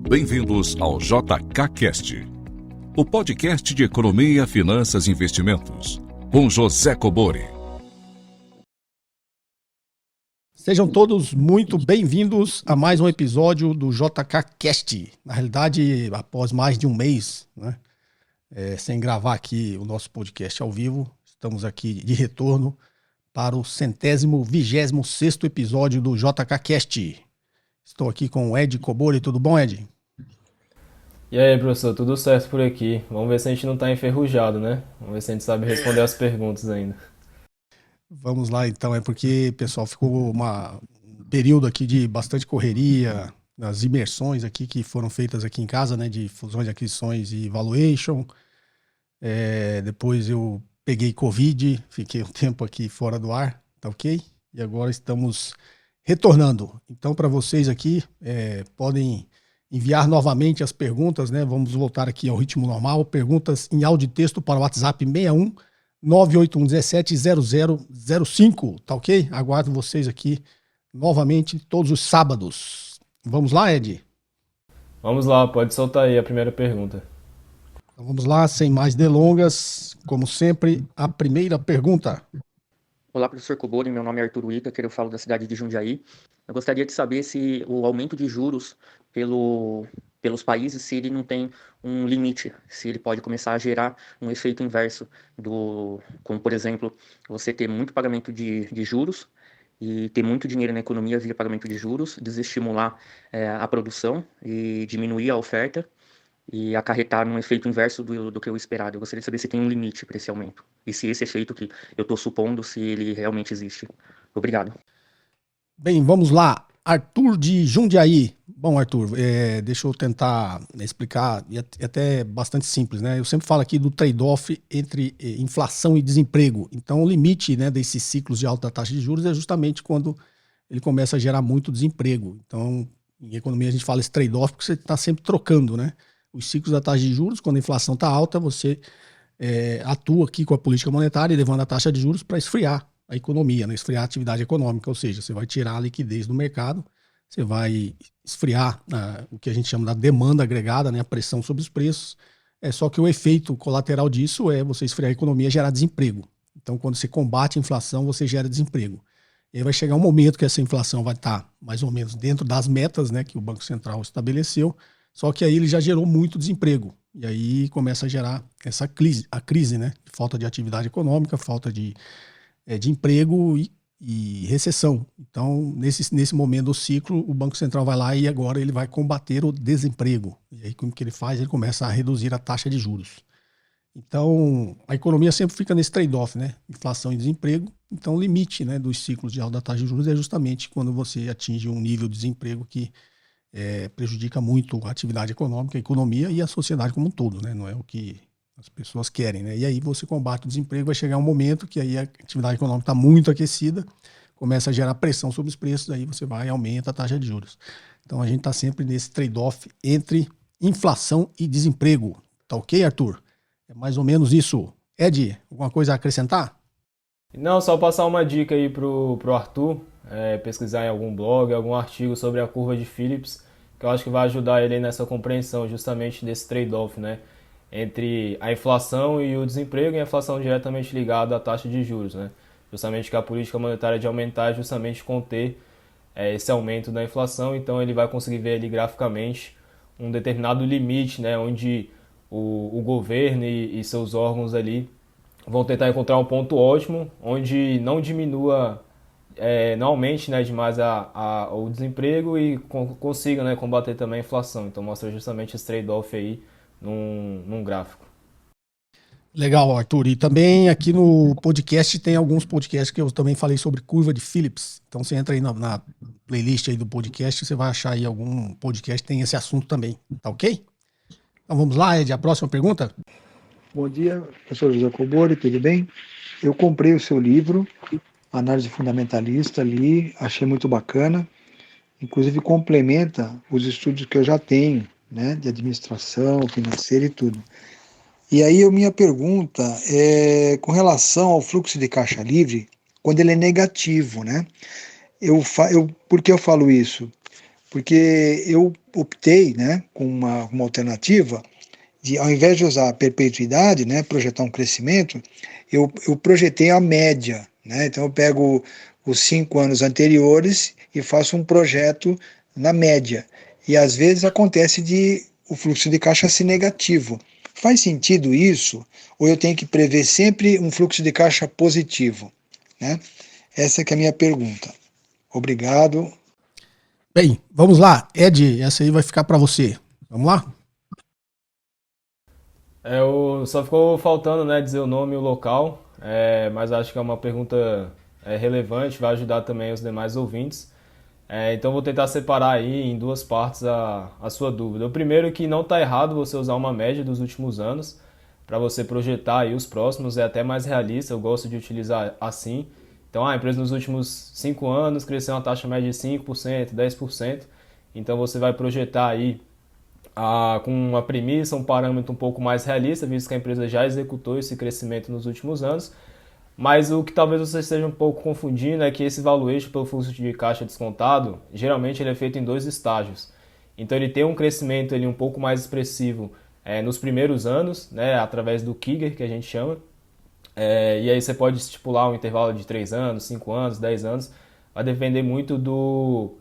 Bem-vindos ao JKCast, o podcast de economia, finanças e investimentos, com José Cobori. Sejam todos muito bem-vindos a mais um episódio do JKCast. Na realidade, após mais de um mês, né, sem gravar aqui o nosso podcast ao vivo, estamos aqui de retorno para o 126º episódio do JKCast. Estou aqui com o Ed Cobori. Tudo bom, Ed? E aí, professor, tudo certo por aqui? Vamos ver se a gente não tá enferrujado, né? Vamos ver se a gente sabe responder as perguntas ainda. Vamos lá, então. Porque, pessoal, ficou um período aqui de bastante correria, as imersões aqui que foram feitas aqui em casa, né, de fusões, aquisições e valuation. Depois eu peguei Covid, fiquei um tempo aqui fora do ar, tá ok? E agora estamos retornando. Então, para vocês aqui, podem enviar novamente as perguntas, né? Vamos voltar aqui ao ritmo normal. Perguntas em áudio e texto para o WhatsApp 61 981 17 0005, tá ok? Aguardo vocês aqui novamente todos os sábados. Vamos lá, Ed? Vamos lá, pode soltar aí a primeira pergunta. Então vamos lá, sem mais delongas. Como sempre, a primeira pergunta. Olá, professor Cobori, meu nome é Arthur Wicker, eu falo da cidade de Jundiaí. Eu gostaria de saber se o aumento de juros pelos países, se ele não tem um limite, se ele pode começar a gerar um efeito inverso, como por exemplo, você ter muito pagamento de juros e ter muito dinheiro na economia via pagamento de juros, desestimular a produção e diminuir a oferta, e acarretar num efeito inverso do que eu esperado. Eu gostaria de saber se tem um limite para esse aumento. E se esse efeito que eu estou supondo, se ele realmente existe. Obrigado. Bem, vamos lá. Arthur de Jundiaí. Bom, Arthur, deixa eu tentar explicar, e até bastante simples, né? Eu sempre falo aqui do trade-off entre inflação e desemprego. Então, o limite, né, desses ciclos de alta taxa de juros é justamente quando ele começa a gerar muito desemprego. Então, em economia a gente fala esse trade-off porque você está sempre trocando, né? Os ciclos da taxa de juros, quando a inflação está alta, você atua aqui com a política monetária, levando a taxa de juros para esfriar a economia, né? Esfriar a atividade econômica, ou seja, você vai tirar a liquidez do mercado, você vai esfriar o que a gente chama da demanda agregada, né? A pressão sobre os preços. Só que o efeito colateral disso é você esfriar a economia e gerar desemprego. Então, quando você combate a inflação, você gera desemprego. E aí vai chegar um momento que essa inflação vai estar mais ou menos dentro das metas, né, que o Banco Central estabeleceu. Só que aí ele já gerou muito desemprego. E aí começa a gerar a crise, né? Falta de atividade econômica, falta de emprego e recessão. Então, nesse momento do ciclo, o Banco Central vai lá e agora ele vai combater o desemprego. E aí como que ele faz? Ele começa a reduzir a taxa de juros. Então, a economia sempre fica nesse trade-off, né? Inflação e desemprego. Então, o limite, né, dos ciclos de alta taxa de juros é justamente quando você atinge um nível de desemprego que prejudica muito a atividade econômica, a economia e a sociedade como um todo, né? Não é o que as pessoas querem, né? E aí você combate o desemprego, vai chegar um momento que aí a atividade econômica está muito aquecida, começa a gerar pressão sobre os preços, aí você vai e aumenta a taxa de juros. Então a gente está sempre nesse trade-off entre inflação e desemprego. Tá ok, Arthur? É mais ou menos isso. Ed, alguma coisa a acrescentar? Não, só passar uma dica aí pro Arthur, pesquisar em algum blog, algum artigo sobre a curva de Phillips, que eu acho que vai ajudar ele nessa compreensão justamente desse trade-off, né, entre a inflação e o desemprego, e a inflação diretamente ligada à taxa de juros, né, justamente que a política monetária de aumentar é justamente conter esse aumento da inflação. Então ele vai conseguir ver ali graficamente um determinado limite, né, onde o governo e seus órgãos ali vão tentar encontrar um ponto ótimo, onde não diminua, não aumente, né, demais o desemprego e consiga, né, combater também a inflação. Então mostra justamente esse trade-off aí num gráfico. Legal, Arthur. E também aqui no podcast tem alguns podcasts que eu também falei sobre curva de Phillips. Então você entra aí na playlist aí do podcast, você vai achar aí algum podcast que tem esse assunto também, tá ok? Então vamos lá, Ed, a próxima pergunta? Bom dia, professor José Cobori, tudo bem? Eu comprei o seu livro, Análise Fundamentalista, li, achei muito bacana, inclusive complementa os estudos que eu já tenho, né, de administração financeira e tudo. E aí a minha pergunta é com relação ao fluxo de caixa livre, quando ele é negativo, né? Por que eu falo isso? porque eu optei, né, com uma alternativa de, ao invés de usar a perpetuidade, né, projetar um crescimento, eu projetei a média, né? Então eu pego os 5 anos anteriores e faço um projeto na média. E às vezes acontece de o fluxo de caixa ser negativo. Faz sentido isso? Ou eu tenho que prever sempre um fluxo de caixa positivo? Né? Essa que é a minha pergunta. Obrigado. Bem, vamos lá. Ed, essa aí vai ficar para você. Vamos lá? Só ficou faltando, né, dizer o nome e o local, mas acho que é uma pergunta relevante, vai ajudar também os demais ouvintes. Então vou tentar separar aí em duas partes a sua dúvida. O primeiro é que não está errado você usar uma média dos últimos anos para você projetar aí os próximos, é até mais realista, eu gosto de utilizar assim. Então a empresa nos últimos 5 anos cresceu uma taxa média de 5%, 10%, então você vai projetar aí com uma premissa, um parâmetro um pouco mais realista, visto que a empresa já executou esse crescimento nos últimos anos. Mas o que talvez você esteja um pouco confundindo é que esse valuation pelo fluxo de caixa descontado, geralmente ele é feito em 2 estágios. Então ele tem um crescimento ali um pouco mais expressivo nos primeiros anos, né, através do KIGR, que a gente chama. E aí você pode estipular um intervalo de 3 anos, 5 anos, 10 anos. Vai depender muito do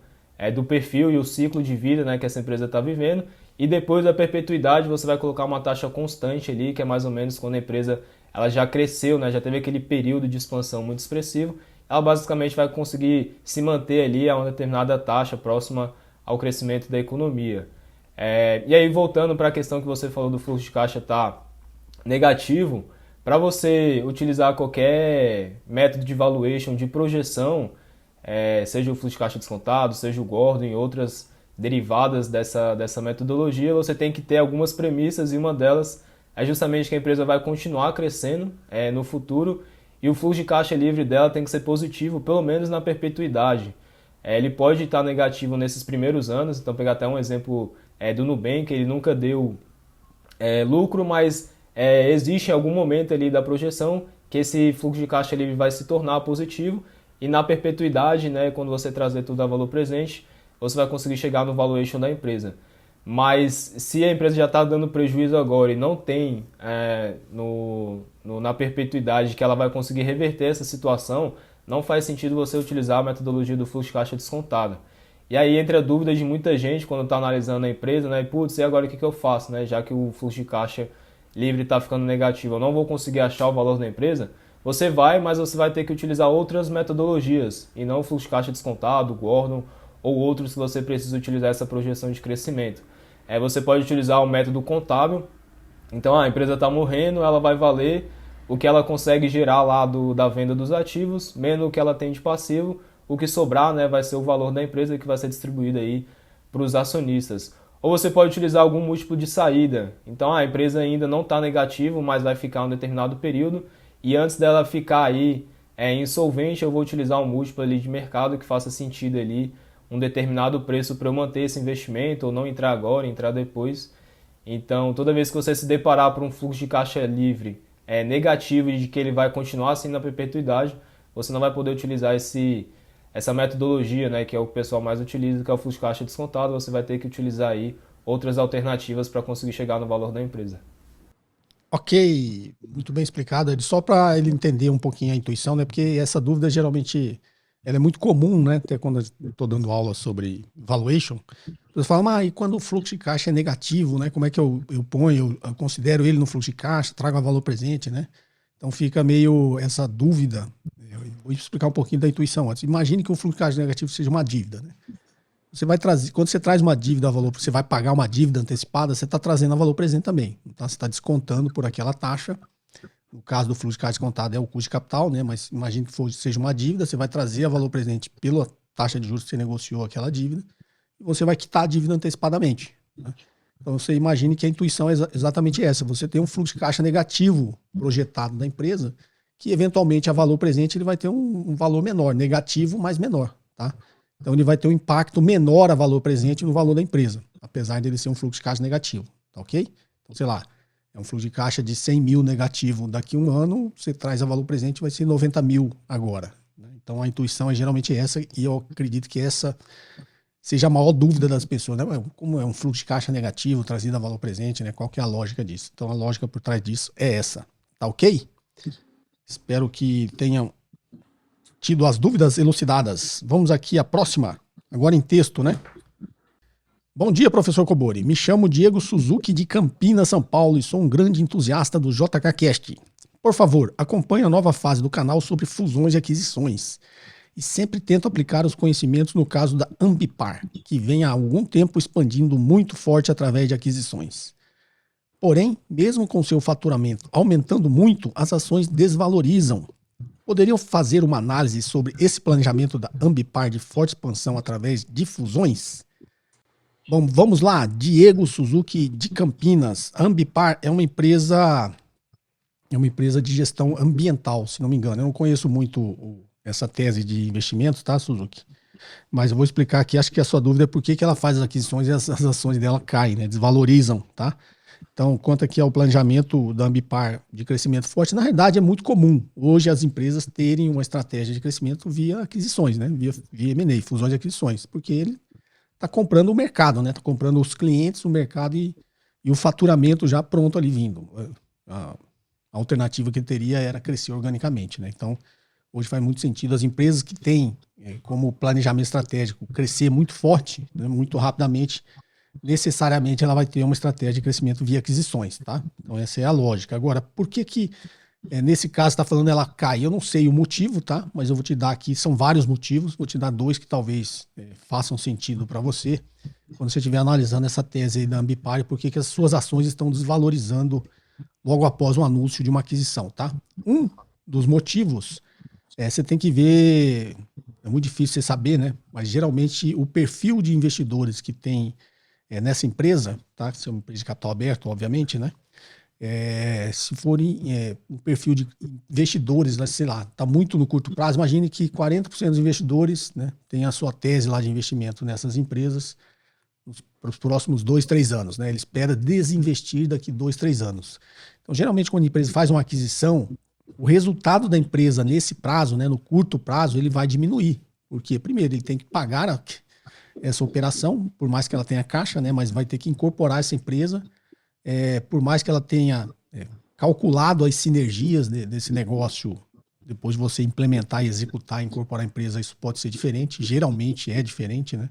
perfil e o ciclo de vida, né, que essa empresa está vivendo. E depois da perpetuidade você vai colocar uma taxa constante ali, que é mais ou menos quando a empresa ela já cresceu, né, já teve aquele período de expansão muito expressivo, ela basicamente vai conseguir se manter ali a uma determinada taxa próxima ao crescimento da economia. E aí voltando para a questão que você falou do fluxo de caixa estar negativo, para você utilizar qualquer método de valuation, de projeção, seja o fluxo de caixa descontado, seja o Gordon e outras derivadas dessa metodologia, você tem que ter algumas premissas e uma delas é justamente que a empresa vai continuar crescendo no futuro e o fluxo de caixa livre dela tem que ser positivo, pelo menos na perpetuidade. Ele pode estar negativo nesses primeiros anos, então pegar até um exemplo do Nubank, ele nunca deu lucro, mas existe em algum momento ali da projeção que esse fluxo de caixa livre vai se tornar positivo e na perpetuidade, né, quando você trazer tudo a valor presente, você vai conseguir chegar no valuation da empresa. Mas se a empresa já está dando prejuízo agora e não tem na perpetuidade que ela vai conseguir reverter essa situação, não faz sentido você utilizar a metodologia do fluxo de caixa descontado. E aí entra a dúvida de muita gente quando está analisando a empresa, né? Putz, e agora o que eu faço, né? Já que o fluxo de caixa livre está ficando negativo, eu não vou conseguir achar o valor da empresa. Mas você vai ter que utilizar outras metodologias e não o fluxo de caixa descontado, Gordon ou outros que você precisa utilizar essa projeção de crescimento. Você pode utilizar o método contábil. Então a empresa está morrendo, ela vai valer o que ela consegue gerar lá da venda dos ativos, menos o que ela tem de passivo. O que sobrar, né, vai ser o valor da empresa que vai ser distribuído aí para os acionistas. Ou você pode utilizar algum múltiplo de saída. Então a empresa ainda não está negativo, mas vai ficar um determinado período. E antes dela ficar aí insolvente, eu vou utilizar um múltiplo ali de mercado que faça sentido ali, um determinado preço para eu manter esse investimento, ou não entrar agora, entrar depois. Então, toda vez que você se deparar por um fluxo de caixa livre negativo e de que ele vai continuar assim na perpetuidade, você não vai poder utilizar essa metodologia, né, que é o que o pessoal mais utiliza, que é o fluxo de caixa descontado. Você vai ter que utilizar aí outras alternativas para conseguir chegar no valor da empresa. Ok, muito bem explicado. Só para ele entender um pouquinho a intuição, né? Porque essa dúvida geralmente ela é muito comum, né? Até quando eu estou dando aula sobre valuation, você fala, mas e quando o fluxo de caixa é negativo, né? Como é que eu ponho, eu considero ele no fluxo de caixa, trago a valor presente, né? Então fica meio essa dúvida. Eu vou explicar um pouquinho da intuição antes. Imagine que o fluxo de caixa negativo seja uma dívida, né? Você vai trazer, quando você traz uma dívida a valor, você vai pagar uma dívida antecipada, você está trazendo a valor presente também. Então, você está descontando por aquela taxa. No caso do fluxo de caixa descontado é o custo de capital, né? Mas imagine que seja uma dívida, você vai trazer a valor presente pela taxa de juros que você negociou aquela dívida e você vai quitar a dívida antecipadamente, né? Então você imagine que a intuição é exatamente essa. Você tem um fluxo de caixa negativo projetado da empresa que eventualmente a valor presente ele vai ter um valor menor, negativo, mas menor, tá? Então ele vai ter um impacto menor a valor presente no valor da empresa, apesar dele ser um fluxo de caixa negativo, tá ok? Então, sei lá, é um fluxo de caixa de 100 mil negativo daqui a um ano, você traz a valor presente, vai ser 90 mil agora, né? Então a intuição é geralmente essa, e eu acredito que essa seja a maior dúvida das pessoas, né? Como é um fluxo de caixa negativo trazido a valor presente, né? Qual que é a lógica disso? Então a lógica por trás disso é essa, tá ok? Espero que tenham tido as dúvidas elucidadas. Vamos aqui à próxima, agora em texto, né? Bom dia, professor Cobori. Me chamo Diego Suzuki de Campinas, São Paulo e sou um grande entusiasta do JKCast. Por favor, acompanhe a nova fase do canal sobre fusões e aquisições. E sempre tento aplicar os conhecimentos no caso da Ambipar, que vem há algum tempo expandindo muito forte através de aquisições. Porém, mesmo com seu faturamento aumentando muito, as ações desvalorizam. Poderiam fazer uma análise sobre esse planejamento da Ambipar de forte expansão através de fusões? Bom, vamos lá. Diego Suzuki de Campinas. A Ambipar é uma empresa de gestão ambiental, se não me engano. Eu não conheço muito essa tese de investimentos, tá, Suzuki? Mas eu vou explicar aqui. Acho que a sua dúvida é por que ela faz as aquisições e as ações dela caem, né? Desvalorizam, tá? Então, quanto aqui ao planejamento da Ambipar de crescimento forte, na realidade é muito comum hoje as empresas terem uma estratégia de crescimento via aquisições, né? Via M&A, fusões e aquisições, porque ele está comprando o mercado, né? Está comprando os clientes, o mercado e o faturamento já pronto ali vindo. A alternativa que ele teria era crescer organicamente, né? Então, hoje faz muito sentido as empresas que têm como planejamento estratégico crescer muito forte, né, muito rapidamente, necessariamente ela vai ter uma estratégia de crescimento via aquisições, tá? Então essa é a lógica. Agora, por que nesse caso está falando ela cai? Eu não sei o motivo, tá? Mas eu vou te dar aqui, são vários motivos, vou te dar dois que talvez façam sentido para você, quando você estiver analisando essa tese aí da Ambipar e por que as suas ações estão desvalorizando logo após um anúncio de uma aquisição, tá? Um dos motivos você tem que ver, é muito difícil você saber, né? Mas geralmente o perfil de investidores que tem nessa empresa, tá? Se é uma empresa de capital aberto, obviamente, né? Se forem um perfil de investidores, né, sei lá, tá muito no curto prazo, imagine que 40% dos investidores, né, tem a sua tese lá de investimento nessas empresas para os próximos 2, 3 anos, né? Ele espera desinvestir daqui 2, 3 anos. Então, geralmente, quando a empresa faz uma aquisição, o resultado da empresa nesse prazo, né, no curto prazo, ele vai diminuir. Porque, primeiro, ele tem que pagar essa operação, por mais que ela tenha caixa, né, mas vai ter que incorporar essa empresa, por mais que ela tenha calculado as sinergias desse negócio, depois de você implementar e executar, incorporar a empresa, isso pode ser diferente, geralmente é diferente, né?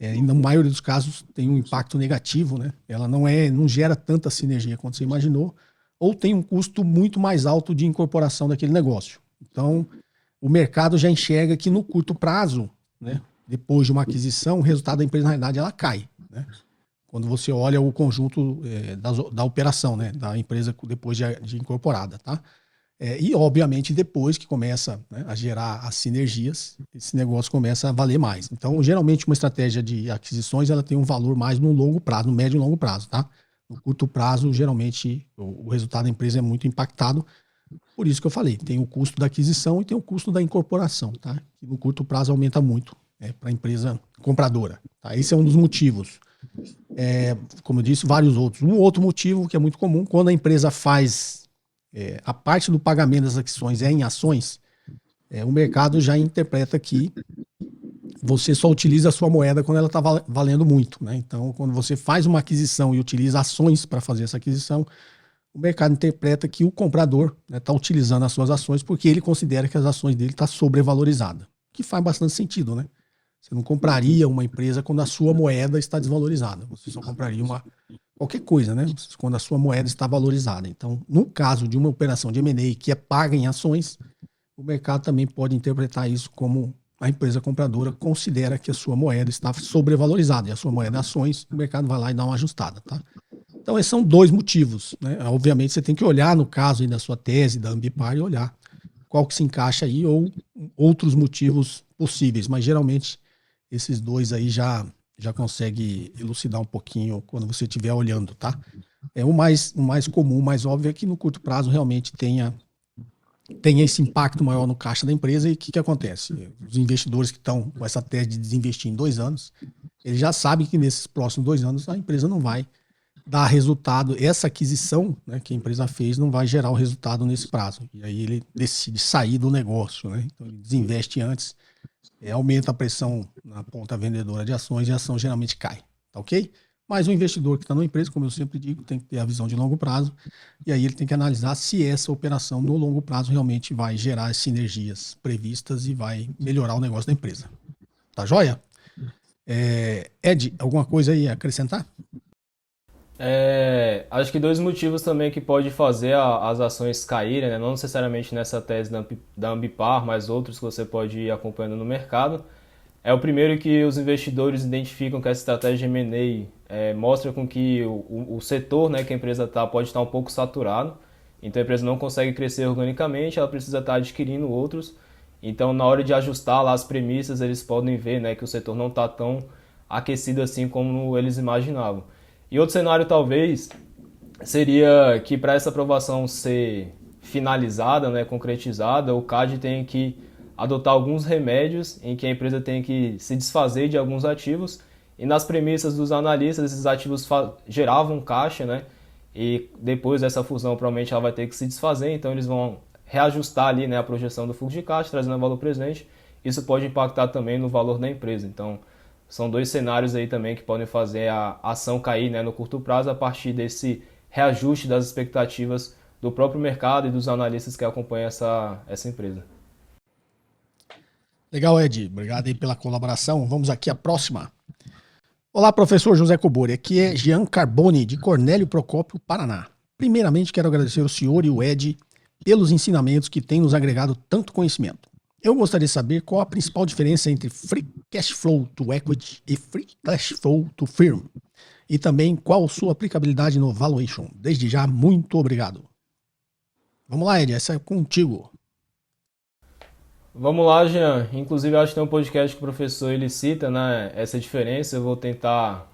E na maioria dos casos tem um impacto negativo, né? Ela não gera tanta sinergia quanto você imaginou, ou tem um custo muito mais alto de incorporação daquele negócio. Então, o mercado já enxerga que no curto prazo, né, depois de uma aquisição, o resultado da empresa, na realidade, ela cai, né? Quando você olha o conjunto da operação, né, da empresa depois de incorporada, tá? E, obviamente, depois que começa, né, a gerar as sinergias, esse negócio começa a valer mais. Então, geralmente, uma estratégia de aquisições, ela tem um valor mais no longo prazo, no médio e longo prazo, tá? No curto prazo, geralmente, o resultado da empresa é muito impactado. Por isso que eu falei, tem o custo da aquisição e tem o custo da incorporação, tá? Que no curto prazo aumenta muito para a empresa compradora, tá? Esse é um dos motivos. Como eu disse, vários outros. Um outro motivo que é muito comum, quando a empresa faz a parte do pagamento das ações em ações, o mercado já interpreta que você só utiliza a sua moeda quando ela está valendo muito, né? Então, quando você faz uma aquisição e utiliza ações para fazer essa aquisição, o mercado interpreta que o comprador está utilizando as suas ações porque ele considera que as ações dele estão sobrevalorizadas, que faz bastante sentido, né? Você não compraria uma empresa quando a sua moeda está desvalorizada. Você só compraria qualquer coisa, né? Quando a sua moeda está valorizada. Então, no caso de uma operação de M&A que é paga em ações, o mercado também pode interpretar isso como a empresa compradora considera que a sua moeda está sobrevalorizada. E a sua moeda é ações, o mercado vai lá e dá uma ajustada, tá? Então, esses são dois motivos, né? Obviamente, você tem que olhar, no caso aí da sua tese, da Ambipar, e olhar qual que se encaixa aí ou outros motivos possíveis. Mas, geralmente, esses dois aí já consegue elucidar um pouquinho quando você estiver olhando, tá? O mais comum, o mais óbvio é que no curto prazo realmente tenha esse impacto maior no caixa da empresa. E o que acontece? Os investidores que estão com essa tese de desinvestir em 2 anos, eles já sabem que nesses próximos 2 anos a empresa não vai dar resultado, essa aquisição, né, que a empresa fez não vai gerar o resultado nesse prazo. E aí ele decide sair do negócio, né? Então ele desinveste antes aumenta a pressão na ponta vendedora de ações e a ação geralmente cai, tá ok? Mas o investidor que está numa empresa, como eu sempre digo, tem que ter a visão de longo prazo e aí ele tem que analisar se essa operação no longo prazo realmente vai gerar as sinergias previstas e vai melhorar o negócio da empresa. Tá joia? Ed, alguma coisa aí a acrescentar? Acho que dois motivos também que pode fazer as ações caírem, né? Não necessariamente nessa tese da Ambipar, mas outros que você pode ir acompanhando no mercado. O primeiro que os investidores identificam que essa estratégia de M&A mostra com que o setor, né, que a empresa pode estar um pouco saturado. Então a empresa não consegue crescer organicamente, ela precisa estar adquirindo outros. Então na hora de ajustar lá as premissas, eles podem ver, né, que o setor não está tão aquecido assim como eles imaginavam. E outro cenário talvez seria que para essa aprovação ser finalizada, né, concretizada, o CAD tem que adotar alguns remédios em que a empresa tem que se desfazer de alguns ativos e nas premissas dos analistas esses ativos geravam caixa, né? E depois dessa fusão provavelmente ela vai ter que se desfazer, então eles vão reajustar ali, né, a projeção do fluxo de caixa, trazendo o valor presente. Isso pode impactar também no valor da empresa. Então são dois cenários aí também que podem fazer a ação cair, né, no curto prazo a partir desse reajuste das expectativas do próprio mercado e dos analistas que acompanham essa empresa. Legal, Ed. Obrigado aí pela colaboração. Vamos aqui à próxima. Olá, professor José Cobori. Aqui é Jean Carboni, de Cornélio Procópio, Paraná. Primeiramente, quero agradecer ao senhor e o Ed pelos ensinamentos que têm nos agregado tanto conhecimento. Eu gostaria de saber qual a principal diferença entre Free Cash Flow to Equity e Free Cash Flow to Firm. E também qual sua aplicabilidade no Valuation. Desde já, muito obrigado. Vamos lá, Ed, essa é contigo. Vamos lá, Jean. Inclusive, acho que tem um podcast que o professor ele cita, né, essa diferença. Eu vou tentar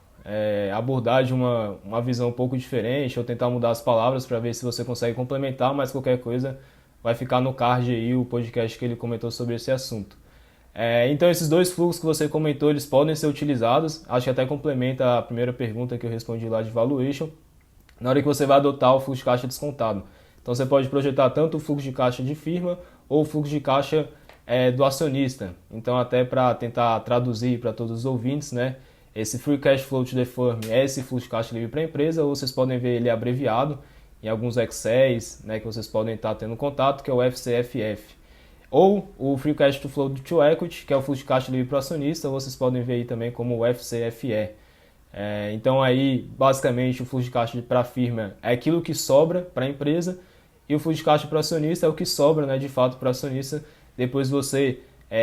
abordar de uma visão um pouco diferente, ou tentar mudar as palavras para ver se você consegue complementar, mas qualquer coisa vai ficar no card aí o podcast que ele comentou sobre esse assunto. Então, esses dois fluxos que você comentou, eles podem ser utilizados. Acho que até complementa a primeira pergunta que eu respondi lá de valuation, na hora que você vai adotar o fluxo de caixa descontado. Então, você pode projetar tanto o fluxo de caixa de firma ou o fluxo de caixa do acionista. Então, até para tentar traduzir para todos os ouvintes, né, esse Free Cash Flow to the Firm é esse fluxo de caixa livre para a empresa, ou vocês podem ver ele abreviado em alguns Excels, né, que vocês podem estar tendo contato, que é o FCFF. Ou o Free Cash Flow to Equity, que é o fluxo de caixa livre para o acionista, ou vocês podem ver aí também como o FCFE. Então, aí, basicamente, o fluxo de caixa para a firma é aquilo que sobra para a empresa, e o fluxo de caixa para o acionista é o que sobra, né, de fato, para o acionista, depois você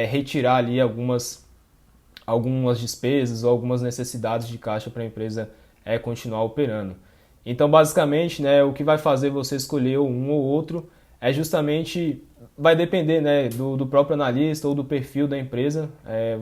retirar ali algumas despesas ou algumas necessidades de caixa para a empresa continuar operando. Então, basicamente, né, o que vai fazer você escolher um ou outro justamente, vai depender, né, do próprio analista ou do perfil da empresa.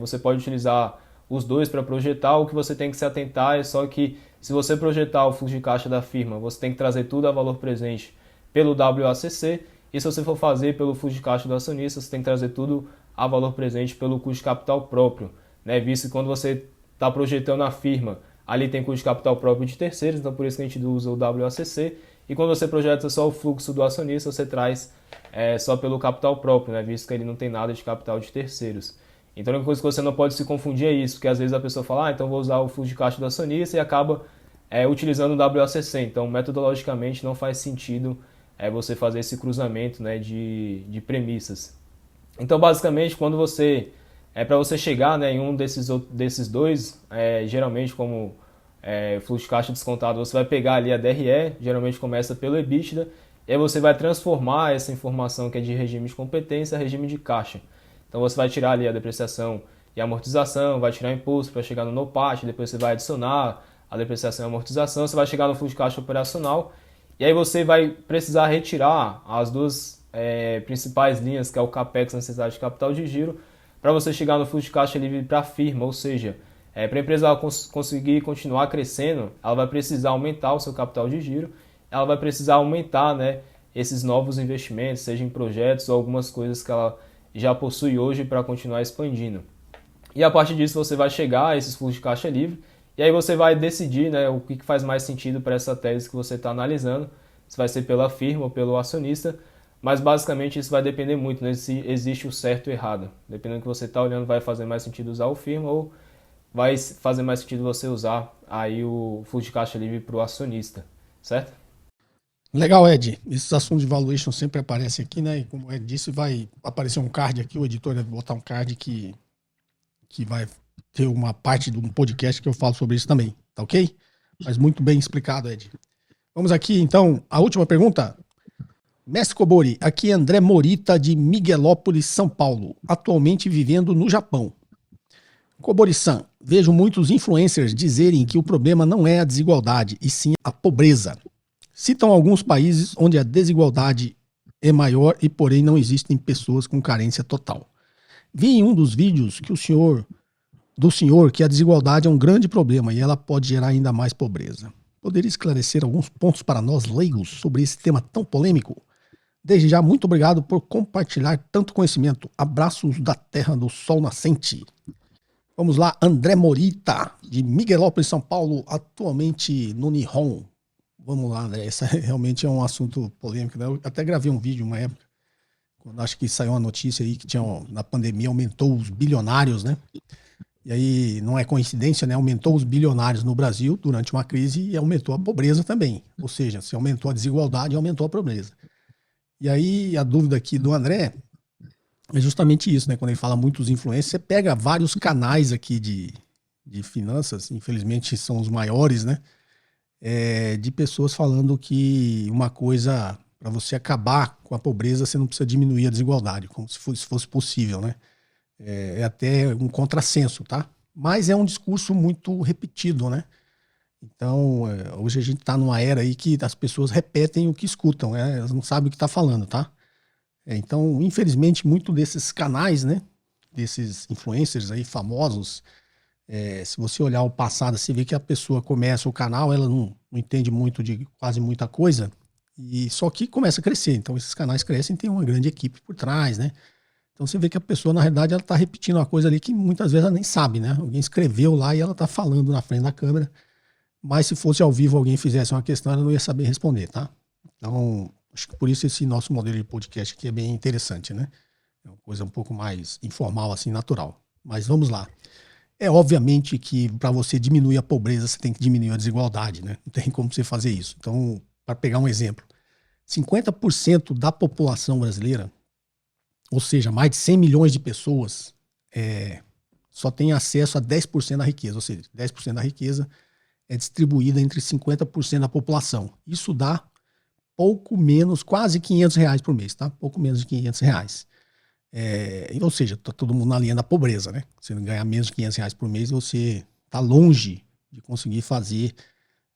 Você pode utilizar os dois para projetar. O que você tem que se atentar é só que se você projetar o fluxo de caixa da firma, você tem que trazer tudo a valor presente pelo WACC, e se você for fazer pelo fluxo de caixa do acionista, você tem que trazer tudo a valor presente pelo custo de capital próprio, né? Visto que quando você está projetando a firma, ali tem custo de capital próprio de terceiros, então por isso que a gente usa o WACC, e quando você projeta só o fluxo do acionista, você traz só pelo capital próprio, né? Visto que ele não tem nada de capital de terceiros. Então a única coisa que você não pode se confundir é isso, porque às vezes a pessoa fala, então vou usar o fluxo de caixa do acionista e acaba utilizando o WACC, então metodologicamente não faz sentido você fazer esse cruzamento, né, de premissas. Então, basicamente, quando para você chegar, né, em um desses dois, geralmente como fluxo de caixa descontado, você vai pegar ali a DRE, geralmente começa pelo EBITDA, e aí você vai transformar essa informação que é de regime de competência a regime de caixa. Então, você vai tirar ali a depreciação e a amortização, vai tirar imposto para chegar no NOPAT, depois você vai adicionar a depreciação e a amortização, você vai chegar no fluxo de caixa operacional, e aí você vai precisar retirar as duas principais linhas, que é o CAPEX, necessidade de capital de giro, para você chegar no fluxo de caixa livre para a firma, ou seja, para a empresa conseguir continuar crescendo, ela vai precisar aumentar o seu capital de giro, ela vai precisar aumentar, né, esses novos investimentos, seja em projetos ou algumas coisas que ela já possui hoje para continuar expandindo. E a partir disso você vai chegar a esses fluxos de caixa livre, e aí você vai decidir, né, o que faz mais sentido para essa tese que você está analisando, se vai ser pela firma ou pelo acionista, mas basicamente isso vai depender muito, né, se existe o certo e o errado. Dependendo do que você está olhando, vai fazer mais sentido usar o firma ou vai fazer mais sentido você usar aí o fluxo de caixa livre para o acionista, certo? Legal, Ed. Esses assuntos de valuation sempre aparecem aqui, né? E como o Ed disse, vai aparecer um card aqui, o editor deve botar um card que vai ter uma parte de um podcast que eu falo sobre isso também, tá ok? Mas muito bem explicado, Ed. Vamos aqui, então, a última pergunta. Mestre Kobori, aqui é André Morita, de Miguelópolis, São Paulo, atualmente vivendo no Japão. Kobori-san, vejo muitos influencers dizerem que o problema não é a desigualdade, e sim a pobreza. Citam alguns países onde a desigualdade é maior e, porém, não existem pessoas com carência total. Vi em um dos vídeos que do senhor que a desigualdade é um grande problema e ela pode gerar ainda mais pobreza. Poderia esclarecer alguns pontos para nós leigos sobre esse tema tão polêmico? Desde já, muito obrigado por compartilhar tanto conhecimento. Abraços da terra do sol nascente. Vamos lá, André Morita, de Miguelópolis, São Paulo, atualmente no Nihon. Vamos lá, André, esse realmente é um assunto polêmico, né? Eu até gravei um vídeo uma época, quando acho que saiu uma notícia aí que na pandemia aumentou os bilionários, né? E aí não é coincidência, né? Aumentou os bilionários no Brasil durante uma crise e aumentou a pobreza também. Ou seja, se aumentou a desigualdade, aumentou a pobreza. E aí a dúvida aqui do André é justamente isso, né? Quando ele fala muitos influencers, você pega vários canais aqui de finanças, infelizmente são os maiores, né? De pessoas falando que uma coisa, para você acabar com a pobreza, você não precisa diminuir a desigualdade, como se fosse possível, né? É até um contrassenso, tá? Mas é um discurso muito repetido, né? Então, hoje a gente está numa era aí que as pessoas repetem o que escutam, né? Elas não sabem o que está falando, tá? Então, infelizmente, muito desses canais, né? Desses influencers aí famosos, se você olhar o passado, você vê que a pessoa começa o canal, ela não entende muito de quase muita coisa, e só que começa a crescer. Então, esses canais crescem e tem uma grande equipe por trás, né? Então, você vê que a pessoa, na realidade, ela está repetindo uma coisa ali que muitas vezes ela nem sabe, né? Alguém escreveu lá e ela está falando na frente da câmera. Mas se fosse ao vivo, alguém fizesse uma questão, ela não ia saber responder, tá? Então, acho que por isso esse nosso modelo de podcast aqui é bem interessante, né? É uma coisa um pouco mais informal, assim, natural. Mas vamos lá. É obviamente que para você diminuir a pobreza, você tem que diminuir a desigualdade, né? Não tem como você fazer isso. Então, para pegar um exemplo, 50% da população brasileira, ou seja, mais de 100 milhões de pessoas, só tem acesso a 10% da riqueza, ou seja, 10% da riqueza é distribuída entre 50% da população. Isso dá pouco menos, quase R$500 por mês, tá? Pouco menos de R$500. Ou seja, tá todo mundo na linha da pobreza, né? Você não ganhar menos de R$500 por mês, você tá longe de conseguir fazer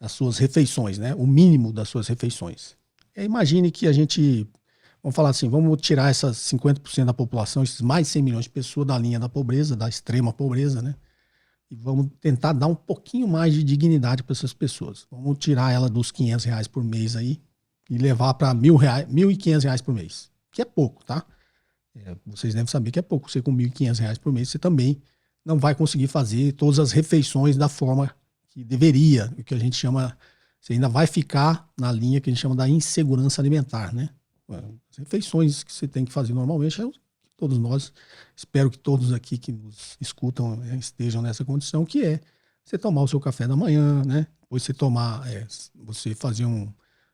as suas refeições, né? O mínimo das suas refeições. Imagine que a gente, vamos falar assim, vamos tirar essas 50% da população, esses mais de 100 milhões de pessoas da linha da pobreza, da extrema pobreza, né? E vamos tentar dar um pouquinho mais de dignidade para essas pessoas. Vamos tirar ela dos R$500 por mês aí e levar para R$1.500 por mês, que é pouco, tá? Vocês devem saber que é pouco. Você com R$1.500 por mês, você também não vai conseguir fazer todas as refeições da forma que deveria, o que a gente chama, você ainda vai ficar na linha que a gente chama da insegurança alimentar, né? As refeições que você tem que fazer normalmente todos nós, espero que todos aqui que nos escutam estejam nessa condição, que é você tomar o seu café da manhã, né? Depois você fazer um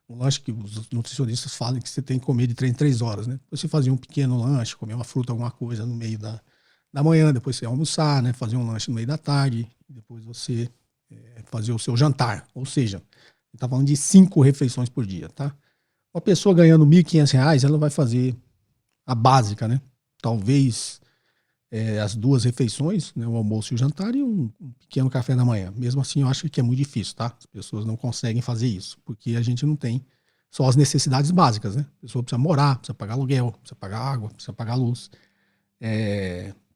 lanche que os nutricionistas falam que você tem que comer de 3 em 3 horas, né? Depois você fazer um pequeno lanche, comer uma fruta, alguma coisa no meio da manhã, depois você almoçar, né? Fazer um lanche no meio da tarde, depois você fazer o seu jantar. Ou seja, a gente tá falando de 5 refeições por dia, tá? Uma pessoa ganhando R$1.500, ela vai fazer a básica, né? Talvez as 2 refeições, né, o almoço e o jantar, e um pequeno café da manhã. Mesmo assim, eu acho que é muito difícil, tá? As pessoas não conseguem fazer isso, porque a gente não tem só as necessidades básicas, né? A pessoa precisa morar, precisa pagar aluguel, precisa pagar água, precisa pagar luz,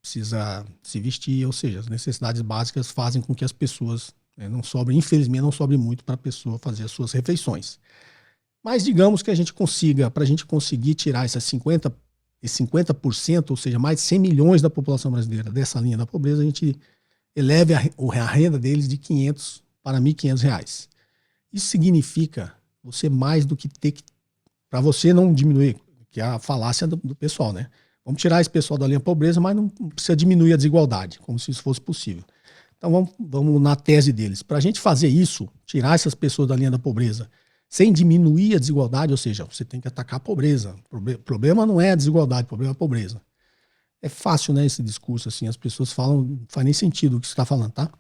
precisa se vestir, ou seja, as necessidades básicas fazem com que as pessoas não sobrem, infelizmente não sobre muito para a pessoa fazer as suas refeições. Mas digamos que a gente consiga, para a gente conseguir tirar esses 50%, ou seja, mais de 100 milhões da população brasileira dessa linha da pobreza, a gente eleve a renda deles de R$500 para R$1.500. Isso significa você mais do que ter que, para você não diminuir, que é a falácia do pessoal, né? Vamos tirar esse pessoal da linha pobreza, mas não precisa diminuir a desigualdade, como se isso fosse possível. Então vamos na tese deles. Para a gente fazer isso, tirar essas pessoas da linha da pobreza, sem diminuir a desigualdade, ou seja, você tem que atacar a pobreza. O problema não é a desigualdade, o problema é a pobreza. É fácil, né, esse discurso, assim, as pessoas falam, não faz nem sentido o que você está falando, tá?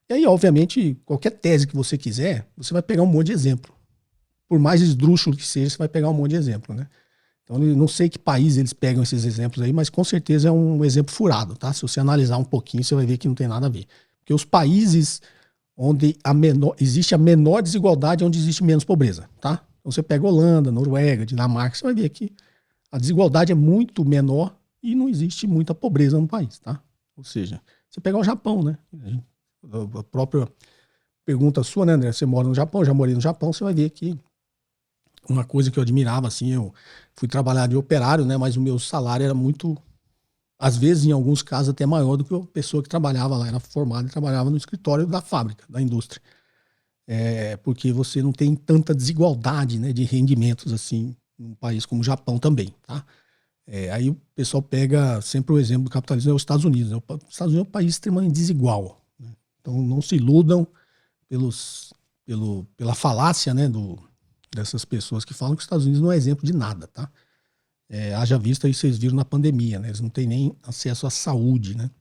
E aí, obviamente, qualquer tese que você quiser, você vai pegar um monte de exemplo. Por mais esdrúxulo que seja, você vai pegar um monte de exemplo, né? Então, eu não sei que país eles pegam esses exemplos aí, mas com certeza é um exemplo furado, tá? Se você analisar um pouquinho, você vai ver que não tem nada a ver. Porque os países onde existe a menor desigualdade é onde existe menos pobreza, tá? Então, você pega Holanda, Noruega, Dinamarca, você vai ver que a desigualdade é muito menor e não existe muita pobreza no país, tá? Ou seja, você pegar o Japão, né? A própria pergunta sua, né, André? Você mora no Japão, já morei no Japão, você vai ver que uma coisa que eu admirava, assim, eu fui trabalhar de operário, né, mas o meu salário era muito, às vezes, em alguns casos, até maior do que a pessoa que trabalhava lá, era formada e trabalhava no escritório da fábrica, da indústria. Porque você não tem tanta desigualdade, né, de rendimentos, assim, num país como o Japão também, tá? Aí o pessoal pega sempre o exemplo do capitalismo, é os Estados Unidos. Os Estados Unidos é um país extremamente desigual, né? Então não se iludam pela falácia, né, dessas pessoas que falam que os Estados Unidos não é exemplo de nada, tá? Haja vista aí, vocês viram na pandemia, né? Eles não têm nem acesso à saúde, né?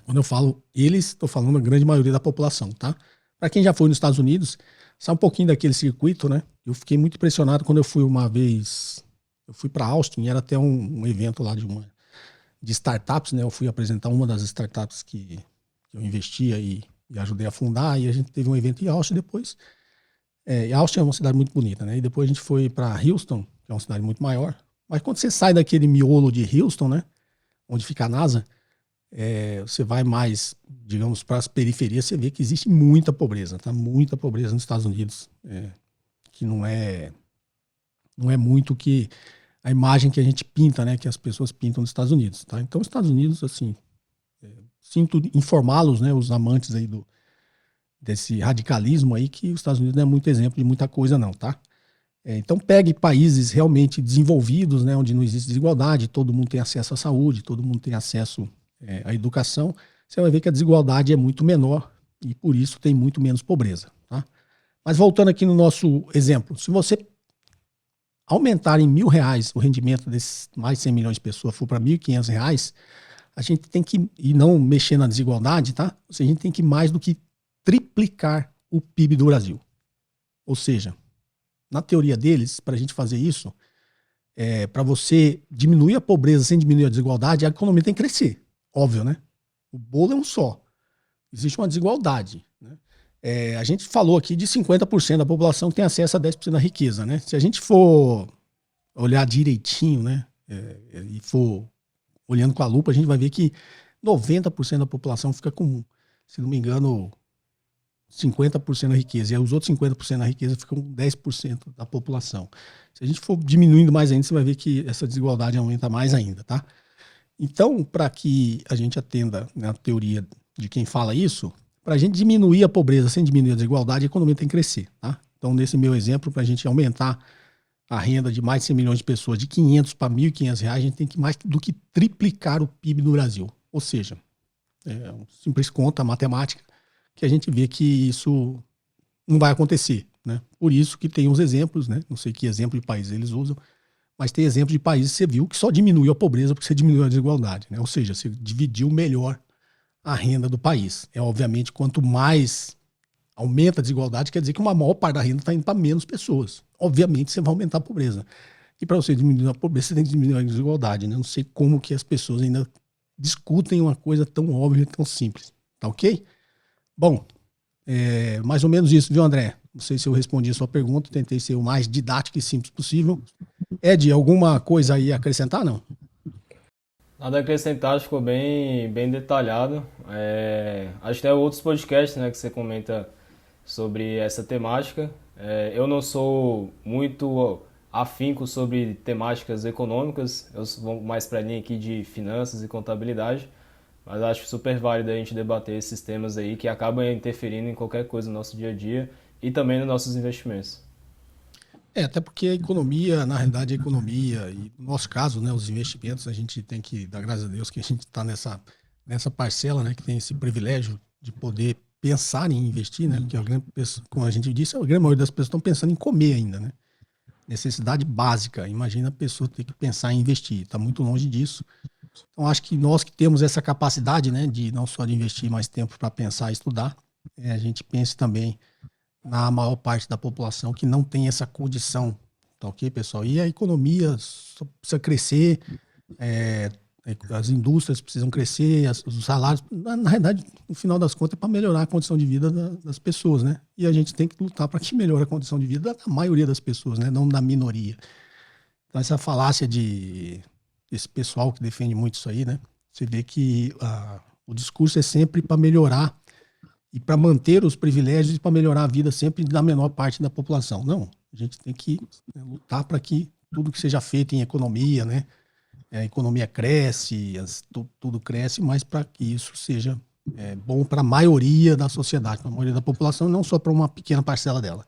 Quando eu falo eles, estou falando a grande maioria da população, tá? Para quem já foi nos Estados Unidos, sai um pouquinho daquele circuito, né? Eu fiquei muito impressionado quando eu fui uma vez, eu fui para Austin, era até um evento lá de startups, né? Eu fui apresentar uma das startups que eu investia e ajudei a fundar, e a gente teve um evento em Austin depois. E Austin é uma cidade muito bonita, né? E depois a gente foi para Houston, que é uma cidade muito maior. Mas quando você sai daquele miolo de Houston, né? Onde fica a NASA, você vai mais, digamos, para as periferias, você vê que existe muita pobreza, tá? Muita pobreza nos Estados Unidos, que não é muito que a imagem que a gente pinta, né? Que as pessoas pintam nos Estados Unidos, tá? Então, os Estados Unidos, assim, sinto informá-los, né? Os amantes aí desse radicalismo aí, que os Estados Unidos não é muito exemplo de muita coisa não, tá? Então pegue países realmente desenvolvidos, né, onde não existe desigualdade, todo mundo tem acesso à saúde, todo mundo tem acesso à educação, você vai ver que a desigualdade é muito menor e por isso tem muito menos pobreza, tá? Mas voltando aqui no nosso exemplo, se você aumentar em R$1.000 o rendimento desses mais de 100 milhões de pessoas, for para R$1.500, a gente tem que, e não mexer na desigualdade, tá? Ou seja, a gente tem que mais do que triplicar o PIB do Brasil. Ou seja, na teoria deles, para a gente fazer isso, para você diminuir a pobreza sem diminuir a desigualdade, a economia tem que crescer. Óbvio, né? O bolo é um só. Existe uma desigualdade, né? A gente falou aqui de 50% da população que tem acesso a 10% da riqueza, né? Se a gente for olhar direitinho, né, e for olhando com a lupa, a gente vai ver que 90% da população fica com, se não me engano, 50% da riqueza, e aí os outros 50% da riqueza ficam com 10% da população. Se a gente for diminuindo mais ainda, você vai ver que essa desigualdade aumenta mais ainda, tá? Então, para que a gente atenda, né, a teoria de quem fala isso, para a gente diminuir a pobreza sem diminuir a desigualdade, a economia tem que crescer, tá? Então, nesse meu exemplo, para a gente aumentar a renda de mais de 100 milhões de pessoas de 500 para R$1.500, a gente tem que mais do que triplicar o PIB do Brasil. Ou seja, uma simples conta matemática, que a gente vê que isso não vai acontecer, né? Por isso que tem uns exemplos, né? Não sei que exemplo de país eles usam, mas tem exemplos de países que você viu que só diminuiu a pobreza porque você diminuiu a desigualdade, né? Ou seja, você dividiu melhor a renda do país. Obviamente, quanto mais aumenta a desigualdade, quer dizer que uma maior parte da renda está indo para menos pessoas. Obviamente, você vai aumentar a pobreza. E para você diminuir a pobreza, você tem que diminuir a desigualdade, né? Não sei como que as pessoas ainda discutem uma coisa tão óbvia e tão simples. Tá ok? Bom, mais ou menos isso, viu, André? Não sei se eu respondi a sua pergunta, tentei ser o mais didático e simples possível. Ed, alguma coisa aí a acrescentar, não? Nada a acrescentar, ficou bem detalhado. Acho que tem outros podcasts, né, que você comenta sobre essa temática. Eu não sou muito afinco sobre temáticas econômicas, eu vou mais para a linha aqui de finanças e contabilidade. Mas acho super válido a gente debater esses temas aí que acabam interferindo em qualquer coisa no nosso dia a dia e também nos nossos investimentos. Até porque a economia, na realidade, a economia, e no nosso caso, né, os investimentos, a gente tem que dar graças a Deus que a gente está nessa parcela, né, que tem esse privilégio de poder pensar em investir, né, porque como a gente disse, a grande maioria das pessoas estão pensando em comer ainda, né, necessidade básica. Imagina a pessoa ter que pensar em investir, está muito longe disso. Então, acho que nós que temos essa capacidade, né, de não só de investir mais tempo para pensar e estudar, a gente pense também na maior parte da população que não tem essa condição, tá ok, pessoal? E a economia só precisa crescer, as indústrias precisam crescer, os salários, na realidade, no final das contas, é para melhorar a condição de vida das pessoas, né? E a gente tem que lutar para que melhore a condição de vida da maioria das pessoas, né? Não da minoria. Então, essa falácia desse pessoal que defende muito isso aí, né? Você vê que o discurso é sempre para melhorar e para manter os privilégios e para melhorar a vida sempre da menor parte da população. Não, a gente tem que lutar para que tudo que seja feito em economia, né? A economia cresce, tudo cresce, mas para que isso seja bom para a maioria da sociedade, para a maioria da população, não só para uma pequena parcela dela.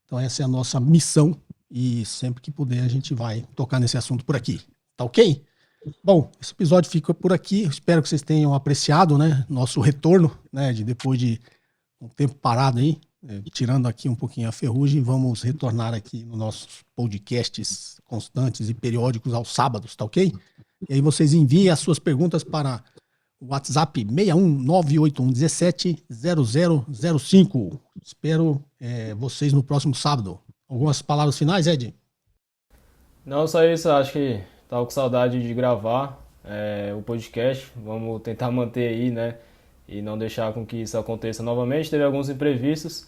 Então essa é a nossa missão e sempre que puder a gente vai tocar nesse assunto por aqui. Tá ok? Bom, esse episódio fica por aqui. Espero que vocês tenham apreciado, né, nosso retorno, né, depois de um tempo parado aí, tirando aqui um pouquinho a ferrugem. Vamos retornar aqui nos nossos podcasts constantes e periódicos aos sábados, tá ok? E aí vocês enviem as suas perguntas para o WhatsApp 61981170005. Espero vocês no próximo sábado. Algumas palavras finais, Ed? Não, só isso. Acho que tava com saudade de gravar o podcast. Vamos tentar manter aí, né? E não deixar com que isso aconteça novamente. Teve alguns imprevistos,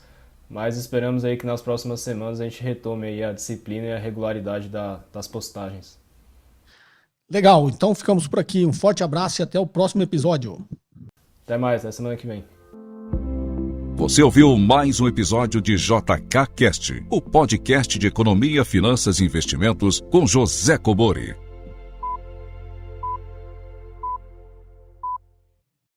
mas esperamos aí que nas próximas semanas a gente retome aí a disciplina e a regularidade das postagens. Legal, então ficamos por aqui. Um forte abraço e até o próximo episódio. Até mais, até semana que vem. Você ouviu mais um episódio de JK Cast, o podcast de economia, finanças e investimentos com José Cobori.